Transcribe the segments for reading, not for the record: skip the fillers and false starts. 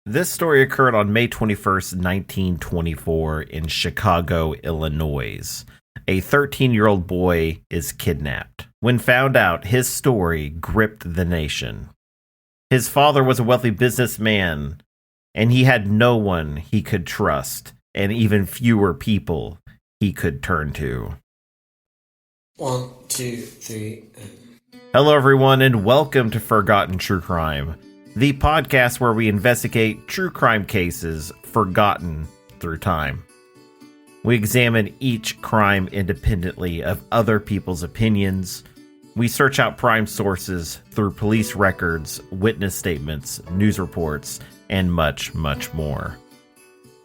This story occurred on May 21st, 1924, in Chicago, Illinois. A 13-year-old boy is kidnapped. When found out, his story gripped the nation. His father was a wealthy businessman, and he had no one he could trust, and even fewer people he could turn to. 1, 2, 3. Hello, everyone, and welcome to Forgotten True Crime, the podcast where we investigate true crime cases forgotten through time. We examine each crime independently of other people's opinions. We search out prime sources through police records, witness statements, news reports, and much, much more.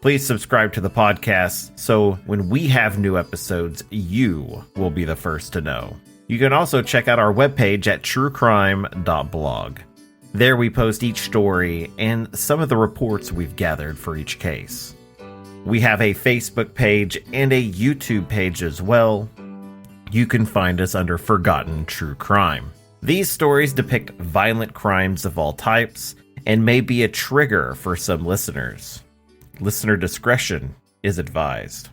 Please subscribe to the podcast so when we have new episodes, you will be the first to know. You can also check out our webpage at truecrime.blog. There we post each story and some of the reports we've gathered for each case. We have a Facebook page and a YouTube page as well. You can find us under Forgotten True Crime. These stories depict violent crimes of all types and may be a trigger for some listeners. Listener discretion is advised.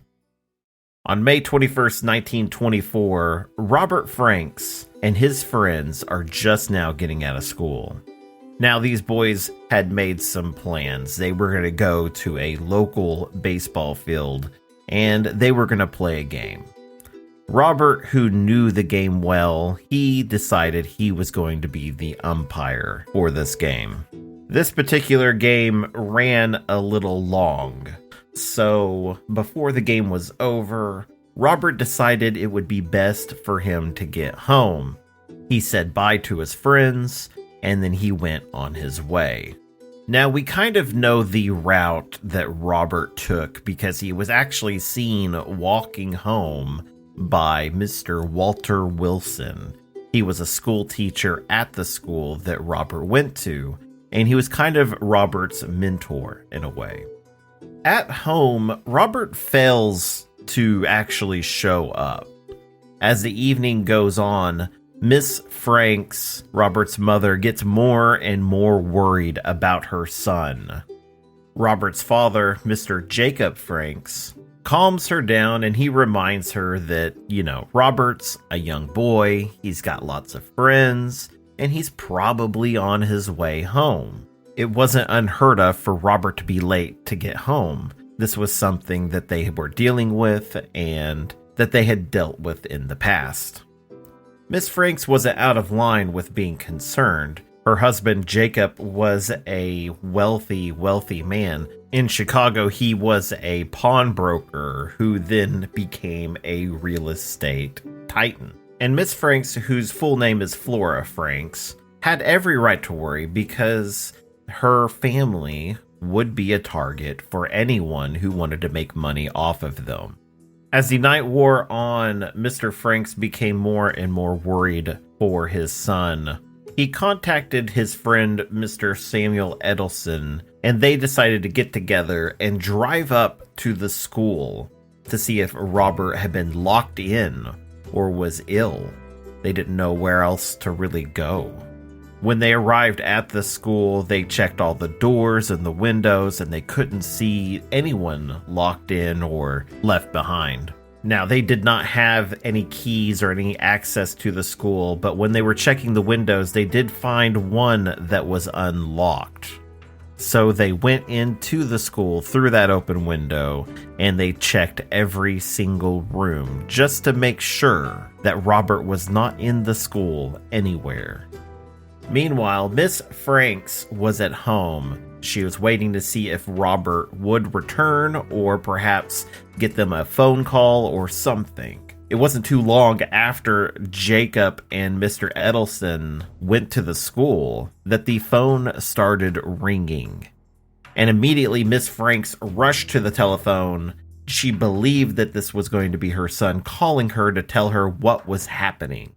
On May 21st, 1924, Robert Franks and his friends are just now getting out of school. Now, these boys had made some plans. They were going to go to a local baseball field, and they were going to play a game. Robert, who knew the game well, he decided he was going to be the umpire for this game. This particular game ran a little long, so before the game was over, Robert decided it would be best for him to get home. He said bye to his friends, and then he went on his way. Now, we kind of know the route that Robert took because he was actually seen walking home by Mr. Walter Wilson. He was a school teacher at the school that Robert went to, and he was kind of Robert's mentor in a way. At home, Robert fails to actually show up. As the evening goes on, Miss Franks, Robert's mother, gets more and more worried about her son. Robert's father, Mr. Jacob Franks, calms her down and he reminds her that, Robert's a young boy, he's got lots of friends, and he's probably on his way home. It wasn't unheard of for Robert to be late to get home. This was something that they were dealing with and that they had dealt with in the past. Miss Franks wasn't out of line with being concerned. Her husband, Jacob, was a wealthy man. In Chicago, he was a pawnbroker who then became a real estate titan. And Miss Franks, whose full name is Flora Franks, had every right to worry because her family would be a target for anyone who wanted to make money off of them. As the night wore on, Mr. Franks became more and more worried for his son. He contacted his friend, Mr. Samuel Edelson, and they decided to get together and drive up to the school to see if Robert had been locked in or was ill. They didn't know where else to really go. When they arrived at the school, they checked all the doors and the windows, and they couldn't see anyone locked in or left behind. Now, they did not have any keys or any access to the school, but when they were checking the windows, they did find one that was unlocked. So they went into the school through that open window, and they checked every single room just to make sure that Robert was not in the school anywhere. Meanwhile, Miss Franks was at home. She was waiting to see if Robert would return or perhaps get them a phone call or something. It wasn't too long after Jacob and Mr. Edelson went to the school that the phone started ringing. And immediately Miss Franks rushed to the telephone. She believed that this was going to be her son calling her to tell her what was happening.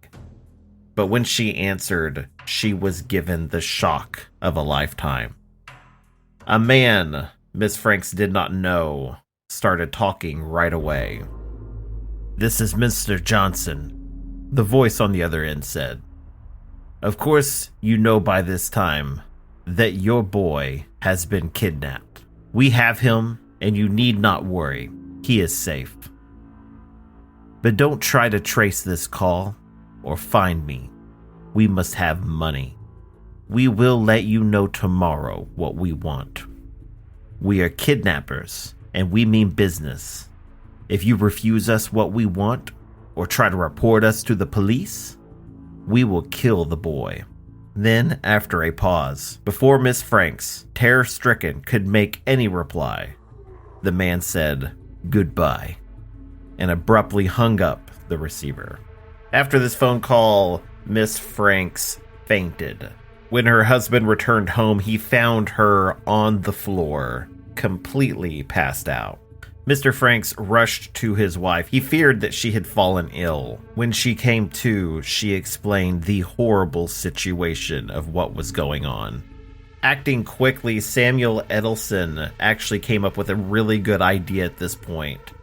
But when she answered, she was given the shock of a lifetime. A man Miss Franks did not know started talking right away. "This is Mr. Johnson," the voice on the other end said. "Of course, you know by this time that your boy has been kidnapped. We have him, and you need not worry. He is safe. But don't try to trace this call or find me. We must have money. We will let you know tomorrow what we want. We are kidnappers, and we mean business. If you refuse us what we want, or try to report us to the police, we will kill the boy. Then, after a pause, before Miss Franks, terror-stricken, could make any reply, the man said, "Goodbye," and abruptly hung up the receiver. After this phone call, Miss Franks fainted. When her husband returned home, he found her on the floor, completely passed out. Mr. Franks rushed to his wife. He feared that she had fallen ill. When she came to, she explained the horrible situation of what was going on. Acting quickly, Samuel Edelson actually came up with a really good idea at this point.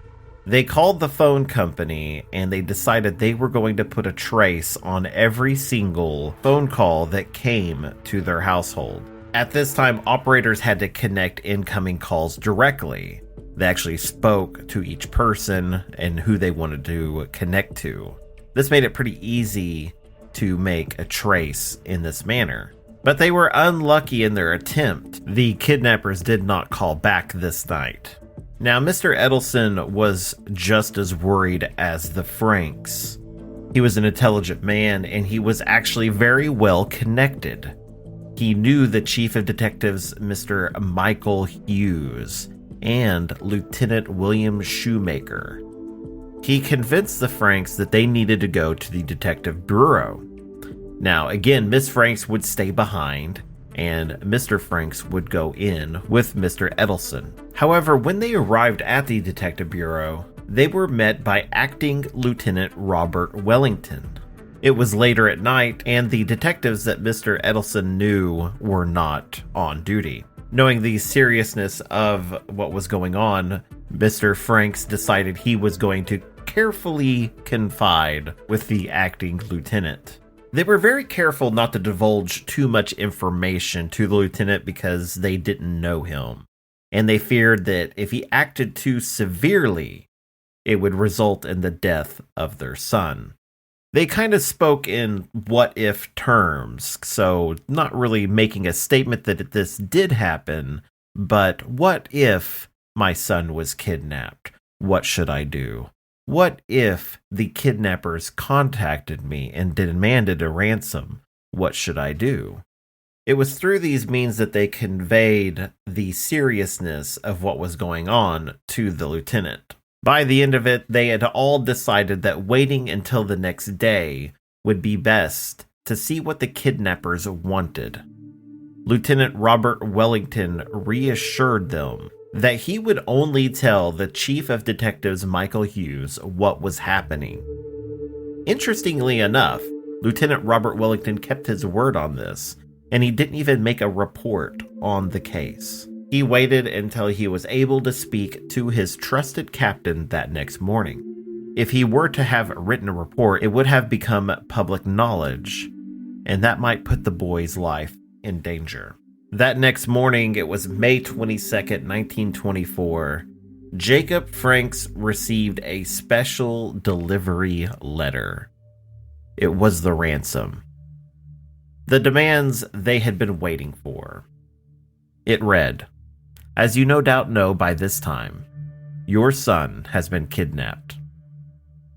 They called the phone company and they decided they were going to put a trace on every single phone call that came to their household. At this time, operators had to connect incoming calls directly. They actually spoke to each person and who they wanted to connect to. This made it pretty easy to make a trace in this manner. But they were unlucky in their attempt. The kidnappers did not call back this night. Now, Mr. Edelson was just as worried as the Franks. He was an intelligent man, and he was actually very well connected. He knew the chief of detectives, Mr. Michael Hughes, and Lieutenant William Shoemaker. He convinced the Franks that they needed to go to the detective bureau. Now, again, Miss Franks would stay behind, and Mr. Franks would go in with Mr. Edelson. However, when they arrived at the detective bureau, they were met by Acting Lieutenant Robert Wellington. It was later at night, and the detectives that Mr. Edelson knew were not on duty. Knowing the seriousness of what was going on, Mr. Franks decided he was going to carefully confide with the acting lieutenant. They were very careful not to divulge too much information to the lieutenant because they didn't know him, and they feared that if he acted too severely, it would result in the death of their son. They kind of spoke in what-if terms, so not really making a statement that this did happen, but what if my son was kidnapped? What should I do? What if the kidnappers contacted me and demanded a ransom? What should I do? It was through these means that they conveyed the seriousness of what was going on to the lieutenant. By the end of it, they had all decided that waiting until the next day would be best to see what the kidnappers wanted. Lieutenant Robert Wellington reassured them that he would only tell the chief of detectives, Michael Hughes, what was happening. Interestingly enough, Lieutenant Robert Wellington kept his word on this, and he didn't even make a report on the case. He waited until he was able to speak to his trusted captain that next morning. If he were to have written a report, it would have become public knowledge, and that might put the boy's life in danger. That next morning, it was May 22nd, 1924, Jacob Franks received a special delivery letter. It was the ransom. The demands they had been waiting for. It read, "As you no doubt know by this time, your son has been kidnapped.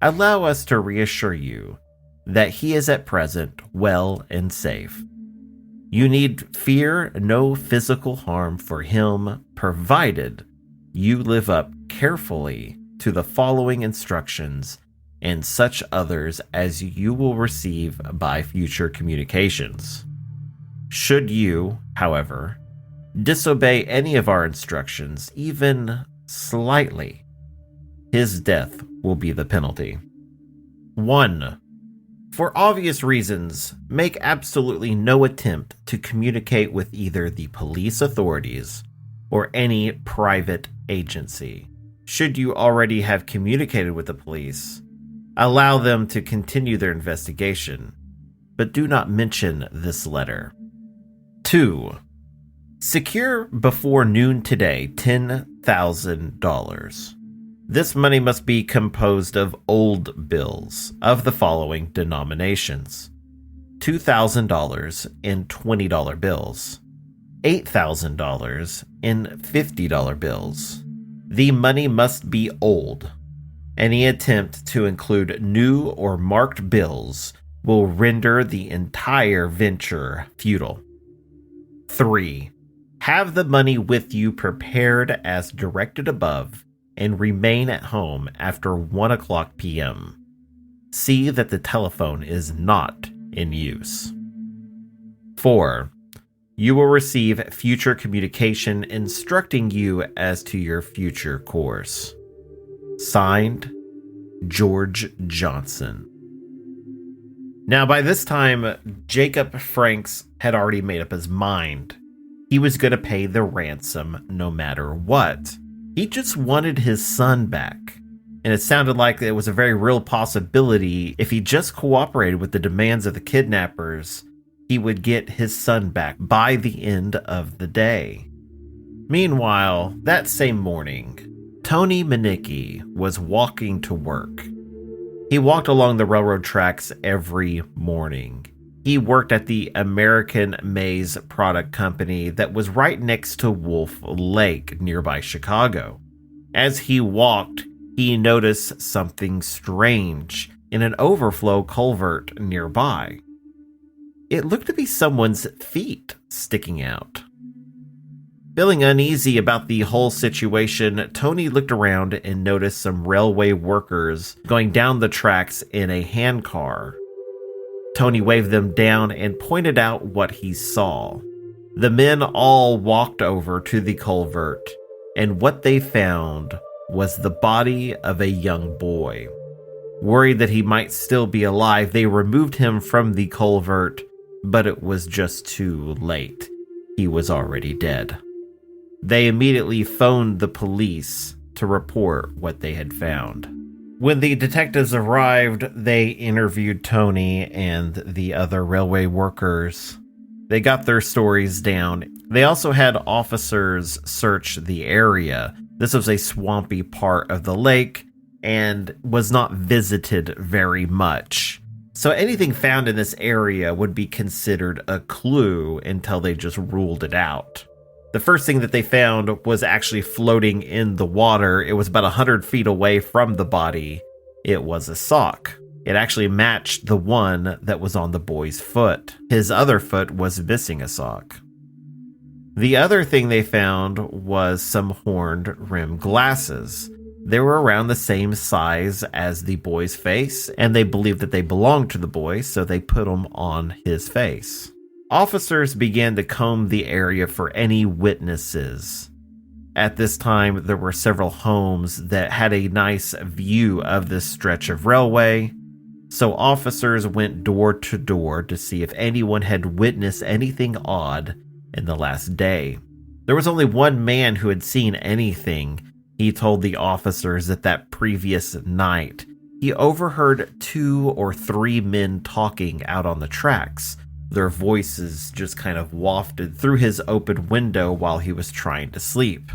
Allow us to reassure you that he is at present well and safe. You need fear no physical harm for him, provided you live up carefully to the following instructions and such others as you will receive by future communications. Should you, however, disobey any of our instructions, even slightly, his death will be the penalty. 1. For obvious reasons, make absolutely no attempt to communicate with either the police authorities or any private agency. Should you already have communicated with the police, allow them to continue their investigation, but do not mention this letter. 2. Secure before noon today $10,000. This money must be composed of old bills of the following denominations: $2,000 in $20 bills, $8,000 in $50 bills. The money must be old. Any attempt to include new or marked bills will render the entire venture futile. 3. Have the money with you prepared as directed above and remain at home after 1 o'clock p.m. See that the telephone is not in use. 4. You will receive future communication instructing you as to your future course. Signed, George Johnson. Now, by this time, Jacob Franks had already made up his mind. He was going to pay the ransom no matter what. He just wanted his son back. And it sounded like it was a very real possibility if he just cooperated with the demands of the kidnappers, he would get his son back by the end of the day. Meanwhile, that same morning, Tony Manicki was walking to work. He walked along the railroad tracks every morning. He worked at the American Maize Product Company that was right next to Wolf Lake, nearby Chicago. As he walked, he noticed something strange in an overflow culvert nearby. It looked to be someone's feet sticking out. Feeling uneasy about the whole situation, Tony looked around and noticed some railway workers going down the tracks in a handcar. Tony waved them down and pointed out what he saw. The men all walked over to the culvert, and what they found was the body of a young boy. Worried that he might still be alive, they removed him from the culvert, but it was just too late. He was already dead. They immediately phoned the police to report what they had found. When the detectives arrived, they interviewed Tony and the other railway workers. They got their stories down. They also had officers search the area. This was a swampy part of the lake and was not visited very much. So anything found in this area would be considered a clue until they just ruled it out. The first thing that they found was actually floating in the water. It was about 100 feet away from the body. It was a sock. It actually matched the one that was on the boy's foot. His other foot was missing a sock. The other thing they found was some horned rim glasses. They were around the same size as the boy's face, and they believed that they belonged to the boy, so they put them on his face. Officers began to comb the area for any witnesses. At this time, there were several homes that had a nice view of this stretch of railway, so officers went door to door to see if anyone had witnessed anything odd in the last day. There was only one man who had seen anything. He told the officers that previous night, he overheard 2 or 3 men talking out on the tracks. Their voices just kind of wafted through his open window while he was trying to sleep.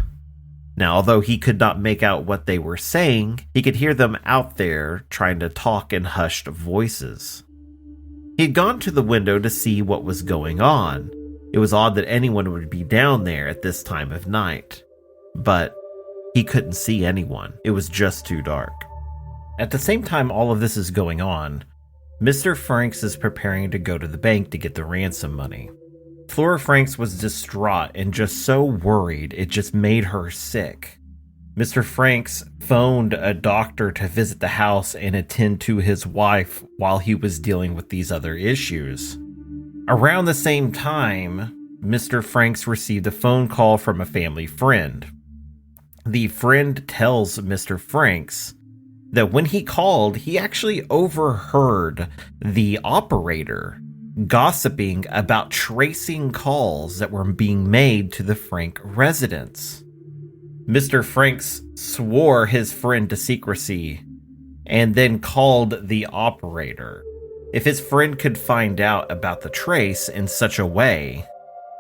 Now, although he could not make out what they were saying, he could hear them out there trying to talk in hushed voices. He had gone to the window to see what was going on. It was odd that anyone would be down there at this time of night, but he couldn't see anyone. It was just too dark. At the same time all of this is going on, Mr. Franks is preparing to go to the bank to get the ransom money. Flora Franks was distraught and just so worried it just made her sick. Mr. Franks phoned a doctor to visit the house and attend to his wife while he was dealing with these other issues. Around the same time, Mr. Franks received a phone call from a family friend. The friend tells Mr. Franks that when he called, he actually overheard the operator gossiping about tracing calls that were being made to the Frank residence. Mr. Franks swore his friend to secrecy and then called the operator. If his friend could find out about the trace in such a way,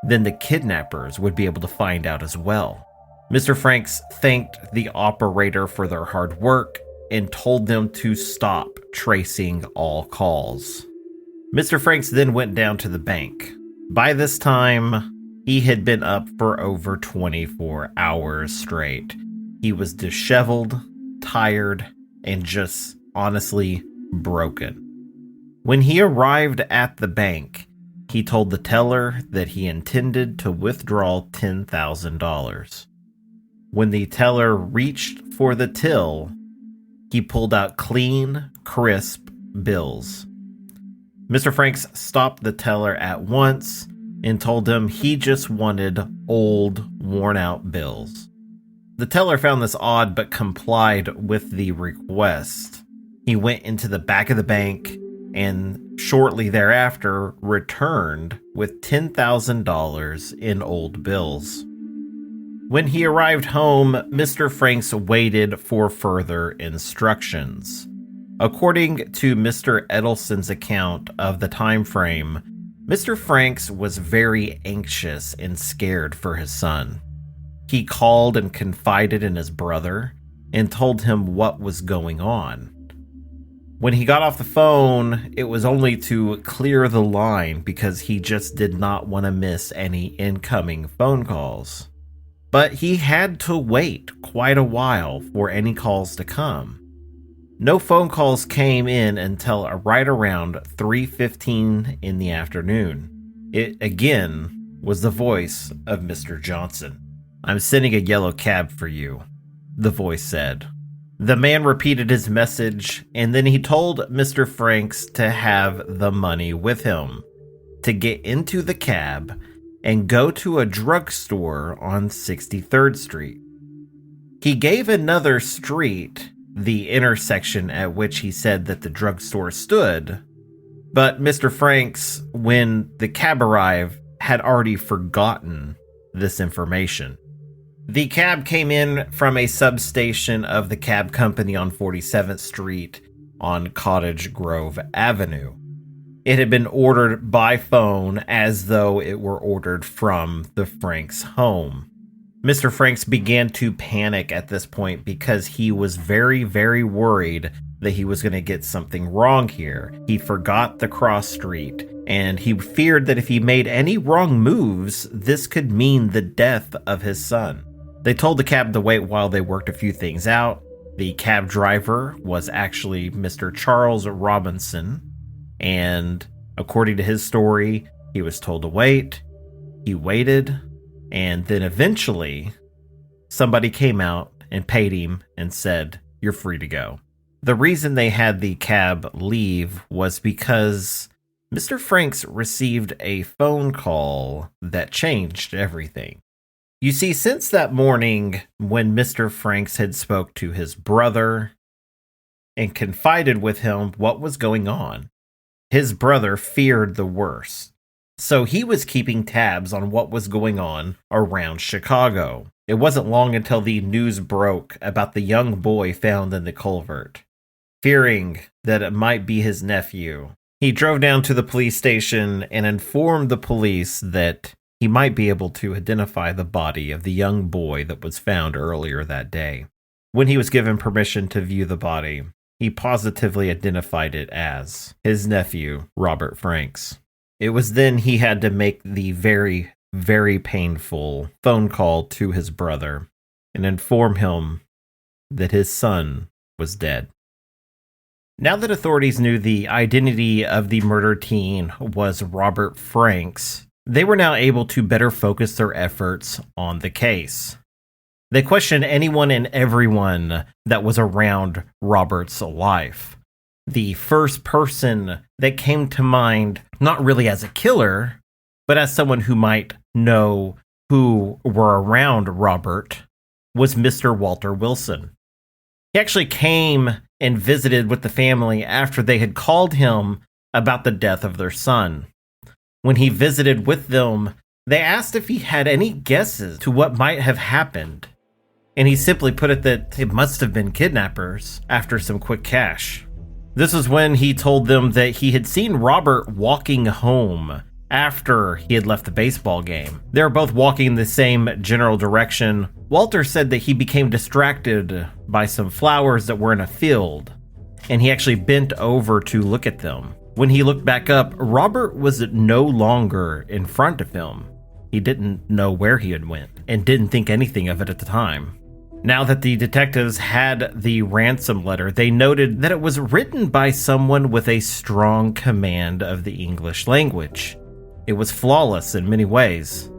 then the kidnappers would be able to find out as well. Mr. Franks thanked the operator for their hard work and told them to stop tracing all calls. Mr. Franks then went down to the bank. By this time, he had been up for over 24 hours straight. He was disheveled, tired, and just honestly broken. When he arrived at the bank, he told the teller that he intended to withdraw $10,000. When the teller reached for the till, he pulled out clean, crisp bills. Mr. Franks stopped the teller at once and told him he just wanted old, worn-out bills. The teller found this odd but complied with the request. He went into the back of the bank and shortly thereafter returned with $10,000 in old bills. When he arrived home, Mr. Franks waited for further instructions. According to Mr. Edelson's account of the time frame, Mr. Franks was very anxious and scared for his son. He called and confided in his brother and told him what was going on. When he got off the phone, it was only to clear the line because he just did not want to miss any incoming phone calls. But he had to wait quite a while for any calls to come. No phone calls came in until right around 3:15 in the afternoon. It again was the voice of Mr. Johnson. "I'm sending a yellow cab for you," the voice said. The man repeated his message, and then he told Mr. Franks to have the money with him, to get into the cab and go to a drugstore on 63rd Street. He gave another street, the intersection at which he said that the drugstore stood, but Mr. Franks, when the cab arrived, had already forgotten this information. The cab came in from a substation of the cab company on 47th Street on Cottage Grove Avenue. It had been ordered by phone as though it were ordered from the Franks' home. Mr. Franks began to panic at this point because he was very, very worried that he was going to get something wrong here. He forgot the cross street, and he feared that if he made any wrong moves, this could mean the death of his son. They told the cab to wait while they worked a few things out. The cab driver was actually Mr. Charles Robinson, and according to his story, he was told to wait. He waited, and then eventually somebody came out and paid him and said, "You're free to go." The reason they had the cab leave was because Mr. Franks received a phone call that changed everything. You see, since that morning when Mr. Franks had spoke to his brother and confided with him what was going on, his brother feared the worst. So he was keeping tabs on what was going on around Chicago. It wasn't long until the news broke about the young boy found in the culvert. Fearing that it might be his nephew, he drove down to the police station and informed the police that he might be able to identify the body of the young boy that was found earlier that day. When he was given permission to view the body, he positively identified it as his nephew, Robert Franks. It was then he had to make the very, very painful phone call to his brother and inform him that his son was dead. Now that authorities knew the identity of the murdered teen was Robert Franks, they were now able to better focus their efforts on the case. They questioned anyone and everyone that was around Robert's life. The first person that came to mind, not really as a killer, but as someone who might know who were around Robert, was Mr. Walter Wilson. He actually came and visited with the family after they had called him about the death of their son. When he visited with them, they asked if he had any guesses to what might have happened, and he simply put it that it must have been kidnappers after some quick cash. This was when he told them that he had seen Robert walking home after he had left the baseball game. They were both walking in the same general direction. Walter said that he became distracted by some flowers that were in a field, and he actually bent over to look at them. When he looked back up, Robert was no longer in front of him. He didn't know where he had went and didn't think anything of it at the time. Now that the detectives had the ransom letter, they noted that it was written by someone with a strong command of the English language. It was flawless in many ways.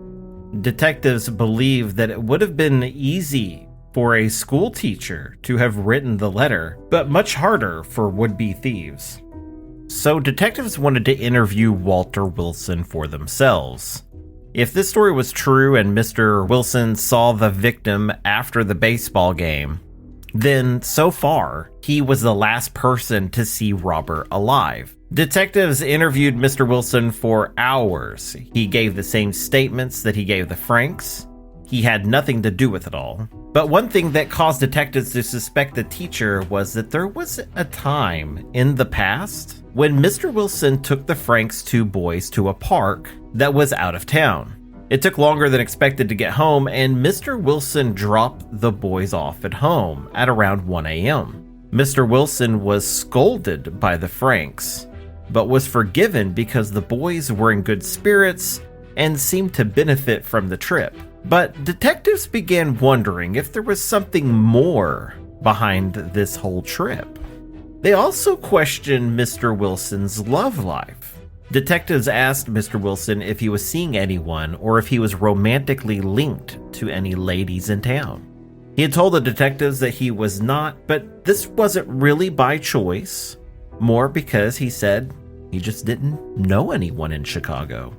Detectives believe that it would have been easy for a school teacher to have written the letter, but much harder for would-be thieves. So detectives wanted to interview Walter Wilson for themselves. If this story was true and Mr. Wilson saw the victim after the baseball game, then so far, he was the last person to see Robert alive. Detectives interviewed Mr. Wilson for hours. He gave the same statements that he gave the Franks. He had nothing to do with it all. But one thing that caused detectives to suspect the teacher was that there was a time in the past when Mr. Wilson took the Franks' two boys to a park that was out of town. It took longer than expected to get home, and Mr. Wilson dropped the boys off at home at around 1 a.m. Mr. Wilson was scolded by the Franks, but was forgiven because the boys were in good spirits and seemed to benefit from the trip. But detectives began wondering if there was something more behind this whole trip. They also questioned Mr. Wilson's love life. Detectives asked Mr. Wilson if he was seeing anyone or if he was romantically linked to any ladies in town. He had told the detectives that he was not, but this wasn't really by choice, more because he said he just didn't know anyone in Chicago.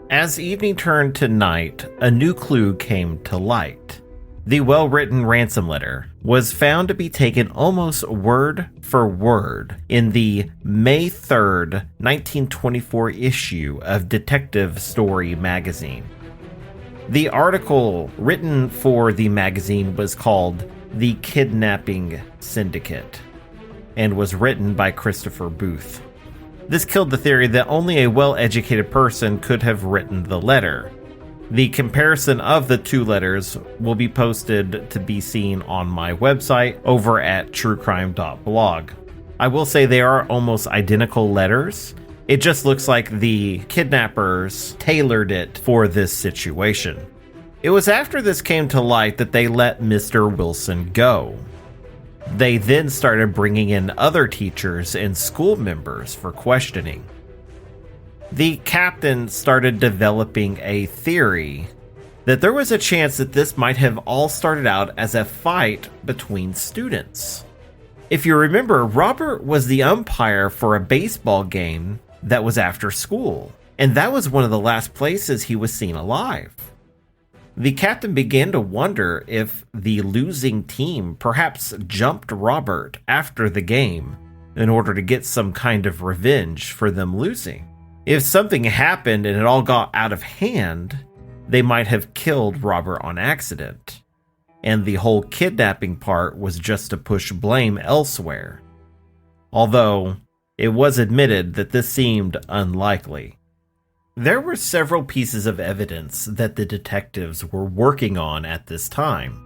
As evening turned to night, a new clue came to light. The well-written ransom letter was found to be taken almost word for word in the May 3rd, 1924 issue of Detective Story magazine. The article written for the magazine was called The Kidnapping Syndicate and was written by Christopher Booth. This killed the theory that only a well-educated person could have written the letter. The comparison of the two letters will be posted to be seen on my website over at truecrime.blog. I will say they are almost identical letters. It just looks like the kidnappers tailored it for this situation. It was after this came to light that they let Mr. Wilson go. They then started bringing in other teachers and school members for questioning. The captain started developing a theory that there was a chance that this might have all started out as a fight between students. If you remember, Robert was the umpire for a baseball game that was after school, and that was one of the last places he was seen alive. The captain began to wonder if the losing team perhaps jumped Robert after the game in order to get some kind of revenge for them losing. If something happened and it all got out of hand, they might have killed Robert on accident, and the whole kidnapping part was just to push blame elsewhere. Although, it was admitted that this seemed unlikely. There were several pieces of evidence that the detectives were working on at this time.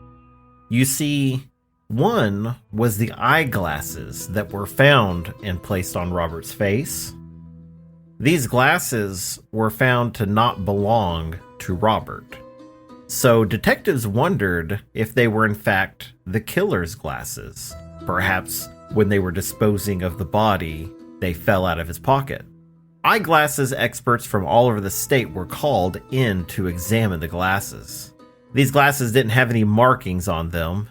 You see, one was the eyeglasses that were found and placed on Robert's face. These glasses were found to not belong to Robert. So detectives wondered if they were in fact the killer's glasses. Perhaps when they were disposing of the body, they fell out of his pocket. Eyeglasses experts from all over the state were called in to examine the glasses. These glasses didn't have any markings on them.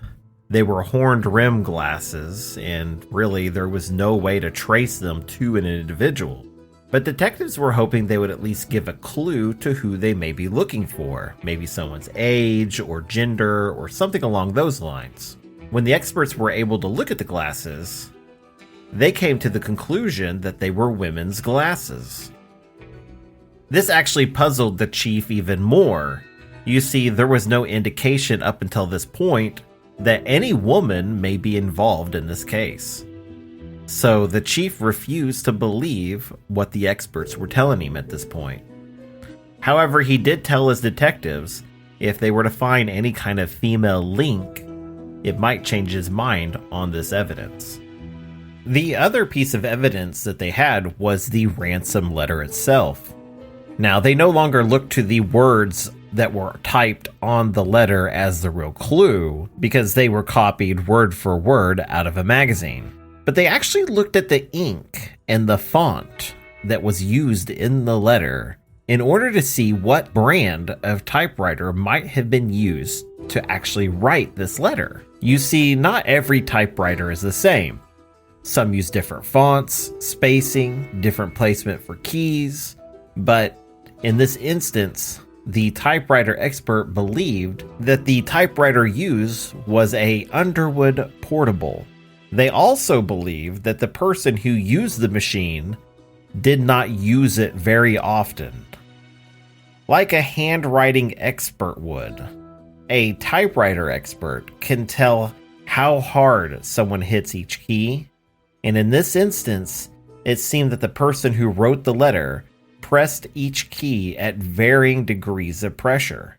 They were horned rim glasses, and really there was no way to trace them to an individual. But detectives were hoping they would at least give a clue to who they may be looking for, maybe someone's age or gender or something along those lines. When the experts were able to look at the glasses, they came to the conclusion that they were women's glasses. This actually puzzled the chief even more. You see, there was no indication up until this point that any woman may be involved in this case. So the chief refused to believe what the experts were telling him at this point. However, he did tell his detectives if they were to find any kind of female link, it might change his mind on this evidence. The other piece of evidence that they had was the ransom letter itself. Now, they no longer looked to the words that were typed on the letter as the real clue, because they were copied word for word out of a magazine. But they actually looked at the ink and the font that was used in the letter in order to see what brand of typewriter might have been used to actually write this letter. You see, not every typewriter is the same. Some use different fonts, spacing, different placement for keys, but in this instance, the typewriter expert believed that the typewriter used was a Underwood Portable. They also believed that the person who used the machine did not use it very often. Like a handwriting expert would, a typewriter expert can tell how hard someone hits each key, and in this instance, it seemed that the person who wrote the letter pressed each key at varying degrees of pressure,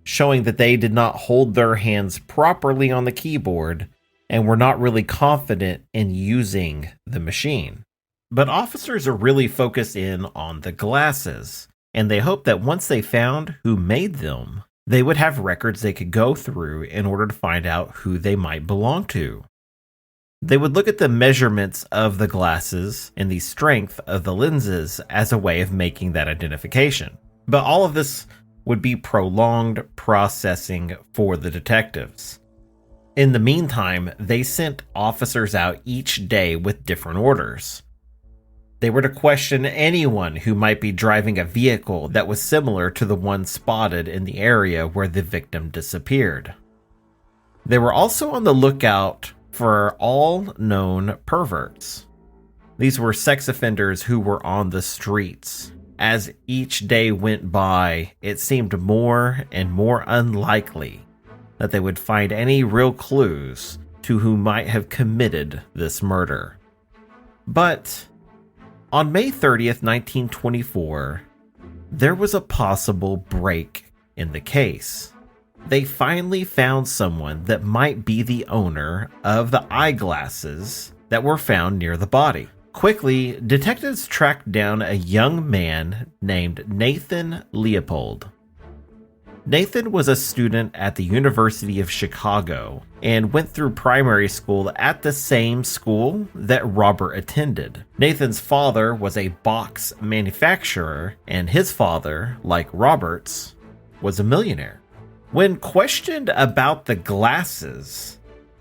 showing that they did not hold their hands properly on the keyboard and were not really confident in using the machine. But officers are really focused in on the glasses, and they hope that once they found who made them, they would have records they could go through in order to find out who they might belong to. They would look at the measurements of the glasses and the strength of the lenses as a way of making that identification. But all of this would be prolonged processing for the detectives. In the meantime, they sent officers out each day with different orders. They were to question anyone who might be driving a vehicle that was similar to the one spotted in the area where the victim disappeared. They were also on the lookout for all known perverts. These were sex offenders who were on the streets. As each day went by, it seemed more and more unlikely that they would find any real clues to who might have committed this murder. But on May 30th, 1924, there was a possible break in the case. They finally found someone that might be the owner of the eyeglasses that were found near the body. Quickly, detectives tracked down a young man named Nathan Leopold. Nathan was a student at the University of Chicago and went through primary school at the same school that Robert attended. Nathan's father was a box manufacturer, and his father, like Robert's, was a millionaire. When questioned about the glasses,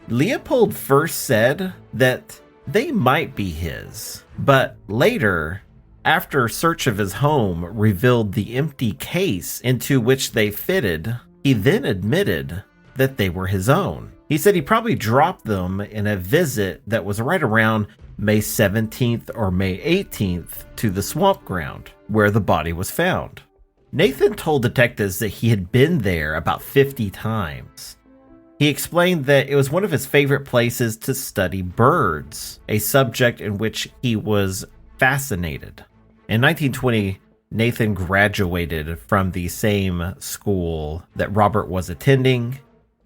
Leopold first said that they might be his, but later, after search of his home revealed the empty case into which they fitted, he then admitted that they were his own. He said he probably dropped them in a visit that was right around May 17th or May 18th to the swamp ground where the body was found. Nathan told detectives that he had been there about 50 times. He explained that it was one of his favorite places to study birds, a subject in which he was fascinated. In 1920, Nathan graduated from the same school that Robert was attending,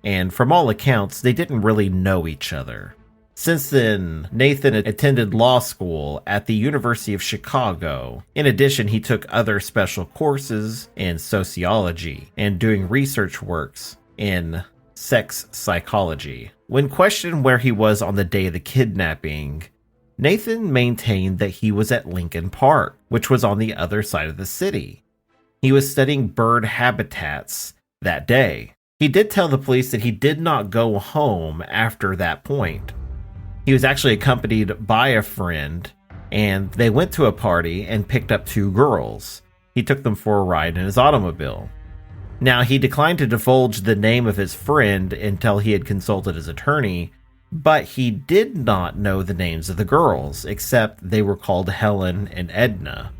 and from all accounts, they didn't really know each other. Since then, Nathan attended law school at the University of Chicago. In addition, he took other special courses in sociology and doing research works in sex psychology. When questioned where he was on the day of the kidnapping, Nathan maintained that he was at Lincoln Park, which was on the other side of the city. He was studying bird habitats that day. He did tell the police that he did not go home after that point. He was actually accompanied by a friend, and they went to a party and picked up two girls. He took them for a ride in his automobile. Now, he declined to divulge the name of his friend until he had consulted his attorney, but he did not know the names of the girls, except they were called Helen and Edna.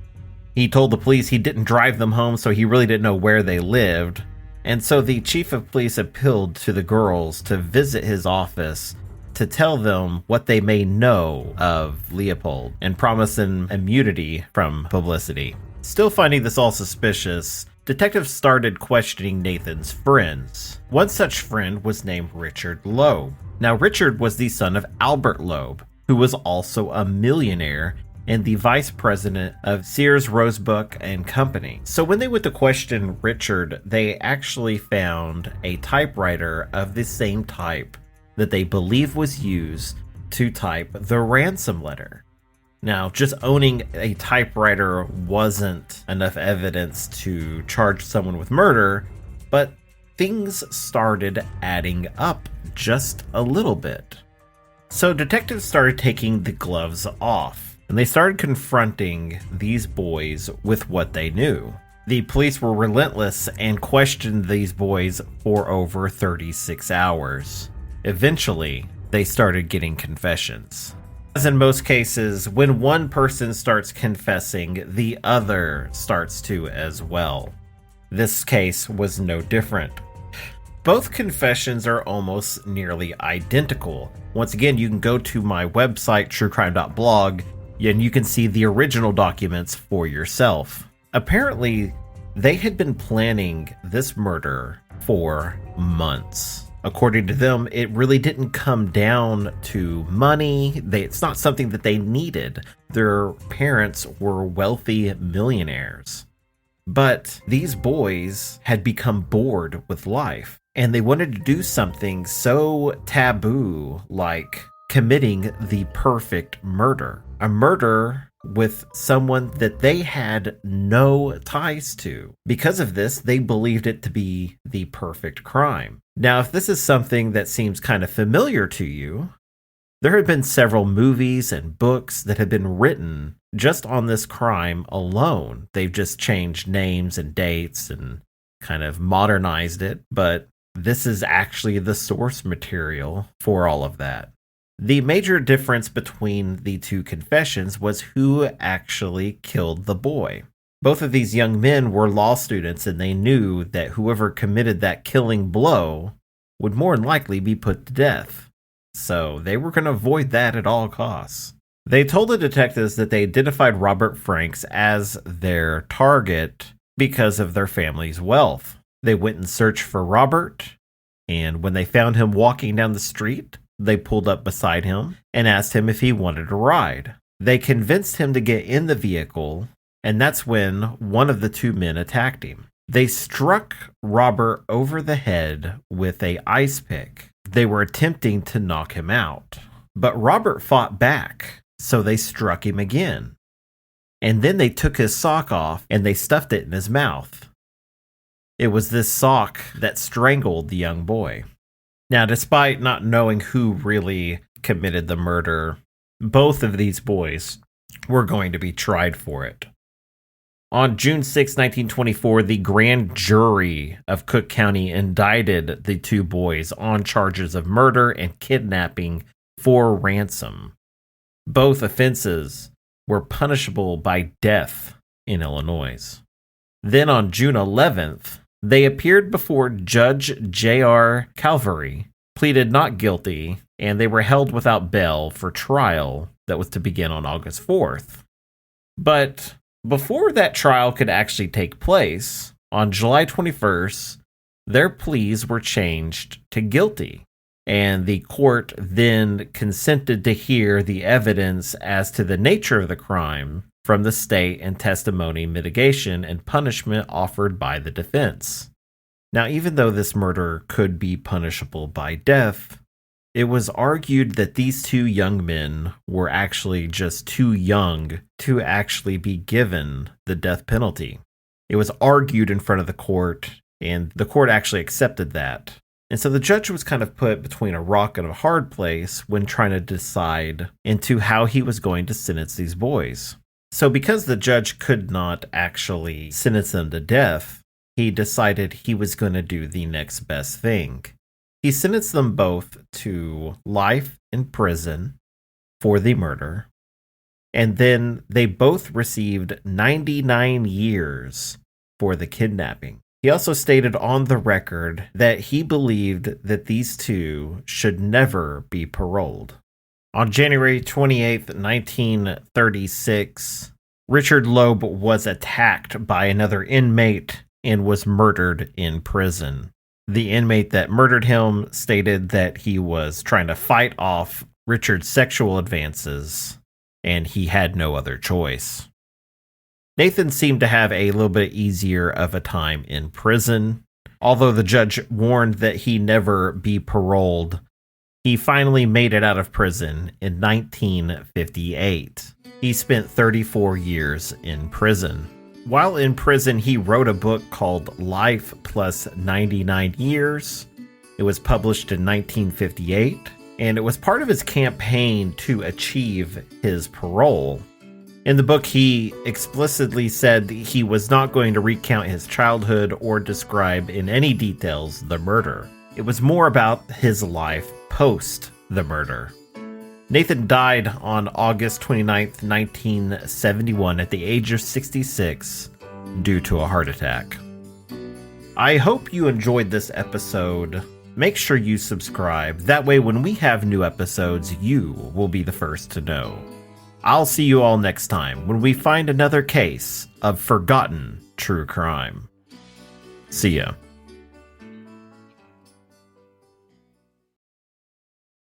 He told the police he didn't drive them home, so he really didn't know where they lived, and so the chief of police appealed to the girls to visit his office to tell them what they may know of Leopold and promise him immunity from publicity. Still finding this all suspicious, detectives started questioning Nathan's friends. One such friend was named Richard Loeb. Now, Richard was the son of Albert Loeb, who was also a millionaire and the vice president of Sears Roebuck and Company. So when they went to question Richard, they actually found a typewriter of the same type that they believe was used to type the ransom letter. Now, just owning a typewriter wasn't enough evidence to charge someone with murder, but things started adding up just a little bit. So detectives started taking the gloves off, and they started confronting these boys with what they knew. The police were relentless and questioned these boys for over 36 hours. Eventually, they started getting confessions. As in most cases, when one person starts confessing, the other starts to as well. This case was no different. Both confessions are almost nearly identical. Once again, you can go to my website, truecrime.blog, and you can see the original documents for yourself. Apparently, they had been planning this murder for months. According to them, it really didn't come down to money. It's not something that they needed. Their parents were wealthy millionaires. But these boys had become bored with life, and they wanted to do something so taboo, like committing the perfect murder. A murder with someone that they had no ties to. Because of this, they believed it to be the perfect crime. Now, if this is something that seems kind of familiar to you, there have been several movies and books that have been written just on this crime alone. They've just changed names and dates and kind of modernized it, but this is actually the source material for all of that. The major difference between the two confessions was who actually killed the boy. Both of these young men were law students, and they knew that whoever committed that killing blow would more than likely be put to death. So they were going to avoid that at all costs. They told the detectives that they identified Robert Franks as their target because of their family's wealth. They went and searched for Robert, and when they found him walking down the street, they pulled up beside him and asked him if he wanted a ride. They convinced him to get in the vehicle, and that's when one of the two men attacked him. They struck Robert over the head with an ice pick. They were attempting to knock him out, but Robert fought back, so they struck him again. And then they took his sock off and they stuffed it in his mouth. It was this sock that strangled the young boy. Now, despite not knowing who really committed the murder, both of these boys were going to be tried for it. On June 6, 1924, the grand jury of Cook County indicted the two boys on charges of murder and kidnapping for ransom. Both offenses were punishable by death in Illinois. Then on June 11th, they appeared before Judge J.R. Calvary, pleaded not guilty, and they were held without bail for trial that was to begin on August 4th. But before that trial could actually take place, on July 21st, their pleas were changed to guilty, and the court then consented to hear the evidence as to the nature of the crime from the state and testimony, mitigation, and punishment offered by the defense. Now, even though this murder could be punishable by death, it was argued that these two young men were actually just too young to actually be given the death penalty. It was argued in front of the court, and the court actually accepted that. And so the judge was kind of put between a rock and a hard place when trying to decide into how he was going to sentence these boys. So because the judge could not actually sentence them to death, he decided he was going to do the next best thing. He sentenced them both to life in prison for the murder, and then they both received 99 years for the kidnapping. He also stated on the record that he believed that these two should never be paroled. On January 28, 1936, Richard Loeb was attacked by another inmate and was murdered in prison. The inmate that murdered him stated that he was trying to fight off Richard's sexual advances, and he had no other choice. Nathan seemed to have a little bit easier of a time in prison. Although the judge warned that he never be paroled, he finally made it out of prison in 1958. He spent 34 years in prison. While in prison, he wrote a book called Life Plus 99 Years. It was published in 1958, and it was part of his campaign to achieve his parole. In the book, he explicitly said that he was not going to recount his childhood or describe in any details the murder. It was more about his life post the murder. Nathan died on August 29, 1971 at the age of 66 due to a heart attack. I hope you enjoyed this episode. Make sure you subscribe. That way when we have new episodes, you will be the first to know. I'll see you all next time when we find another case of forgotten true crime. See ya.